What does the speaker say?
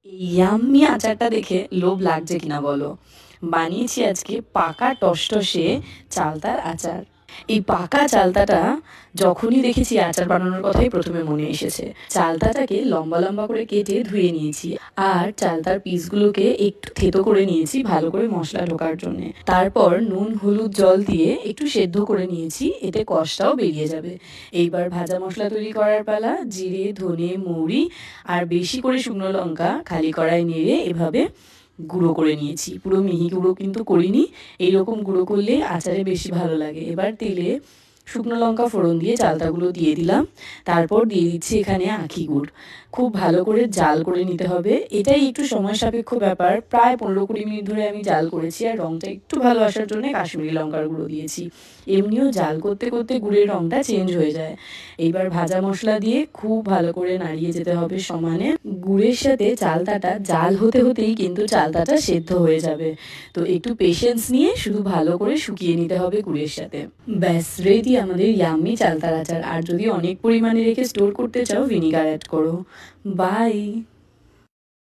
এই ইয়াম্মি আচারটা দেখে লোভ লাগছে কিনা বলো। বানিয়েছি আজকে পাকা টসটসে চালতার আচার। এই পাকা চালতাটা যখনই দেখেছি আচার বানানোর কথাই প্রথমে মনে এসেছে। চালতাটাকে লম্বা লম্বা করে কেটে ধুয়ে নিয়েছি, আর চালতার পিসগুলোকে একটু থেতো করে নিয়েছি ভালো করে মশলা ঢোকার জন্য। তারপর নুন হলুদ জল দিয়ে একটু সেদ্ধ করে নিয়েছি, এতে কষটাও বেরিয়ে যাবে। এইবার ভাজা মশলা তৈরি করার পালা। জিরে, ধনে, মৌরি আর বেশি করে শুকনো লঙ্কা খালি কড়াই নেড়ে এভাবে গুঁড়ো করে নিয়েছি। পুরো মিহি গুঁড়ো কিন্তু করিনি, এইরকম গুঁড়ো করলে আচারে বেশি ভালো লাগে। এবার তেলে শুকনো লঙ্কা ফোড়ন দিয়ে চালতাগুলো দিয়ে দিলাম। তারপর দিয়ে দিচ্ছি এখানে আখি গুড়। খুব ভালো করে জাল করে নিতে হবে, এটাই একটু সময় সাপেক্ষ ব্যাপার। প্রায় 15-20 মিনিট ধরে আমি জাল করেছি, আর রঙটা একটু ভালো আসার জন্য কাশ্মীরি লঙ্কার গুঁড়ো দিয়েছি। এমনিও জাল করতে করতে গুড়ের রঙটা চেঞ্জ হয়ে যায়। এইবার ভাজা মশলা দিয়ে খুব ভালো করে নাড়িয়ে যেতে হবে সমানে। গুড়ের সাথে চালতাটা জাল হতে হতেই কিন্তু চালতাটা সেদ্ধ হয়ে যাবে, তো একটু পেশেন্স নিয়ে শুধু ভালো করে শুকিয়ে নিতে হবে গুড়ের সাথে। ব্যাস রেডি আমাদের ইয়াম্মি চালতার আচার। আর যদি অনেক পরিমাণে রেখে স্টোর করতে চাও ভিনিগার অ্যাড করো। বাই।